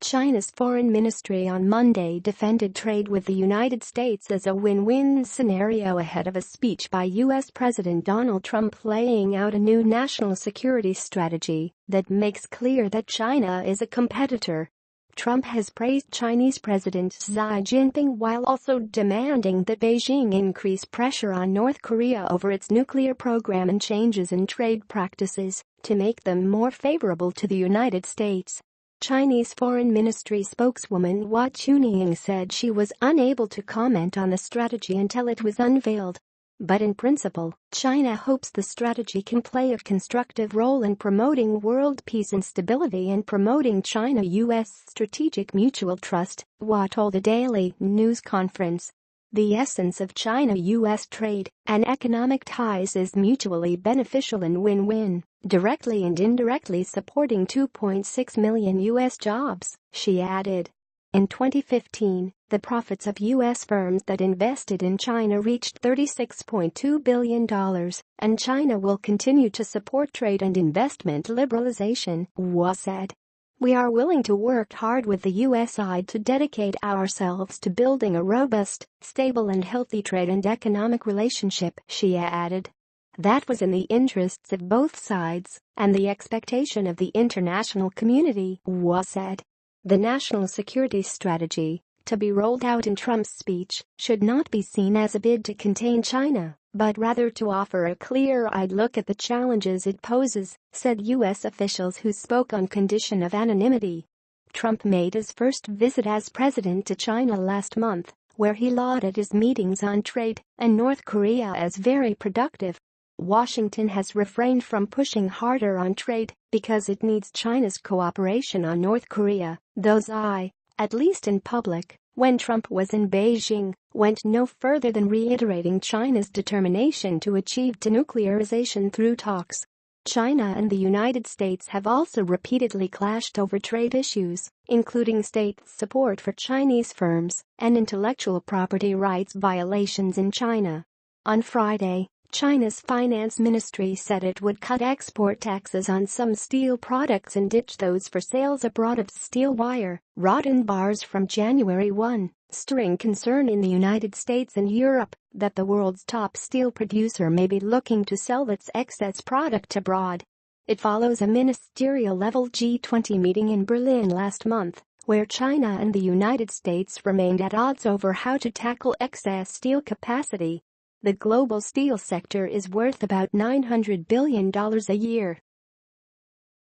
China's foreign ministry on Monday defended trade with the United States as a win-win scenario ahead of a speech by U.S. President Donald Trump laying out a new national security strategy that makes clear that China is a competitor. Trump has praised Chinese President Xi Jinping while also demanding that Beijing increase pressure on North Korea over its nuclear program and changes in trade practices to make them more favorable to the United States. Chinese Foreign Ministry spokeswoman Hua Chunying said she was unable to comment on the strategy until it was unveiled. But in principle, China hopes the strategy can play a constructive role in promoting world peace and stability and promoting China-US strategic mutual trust, Hua told a daily news conference. The essence of China-US trade and economic ties is mutually beneficial and win-win, directly and indirectly supporting 2.6 million U.S. jobs, she added. In 2015, the profits of U.S. firms that invested in China reached $36.2 billion, and China will continue to support trade and investment liberalization, Hua said. We are willing to work hard with the U.S. side to dedicate ourselves to building a robust, stable and healthy trade and economic relationship, she added. That was in the interests of both sides and the expectation of the international community, Hua said. The national security strategy, to be rolled out in Trump's speech, should not be seen as a bid to contain China, but rather to offer a clear-eyed look at the challenges it poses, said U.S. officials who spoke on condition of anonymity. Trump made his first visit as president to China last month, where he lauded his meetings on trade and North Korea as very productive. Washington has refrained from pushing harder on trade because it needs China's cooperation on North Korea, though Xi, at least in public, when Trump was in Beijing, went no further than reiterating China's determination to achieve denuclearization through talks. China and the United States have also repeatedly clashed over trade issues, including state support for Chinese firms and intellectual property rights violations in China. On Friday, China's finance ministry said it would cut export taxes on some steel products and ditch those for sales abroad of steel wire, rod and bars from January 1, stirring concern in the United States and Europe that the world's top steel producer may be looking to sell its excess product abroad. It follows a ministerial-level G20 meeting in Berlin last month, where China and the United States remained at odds over how to tackle excess steel capacity. The global steel sector is worth about $900 billion a year,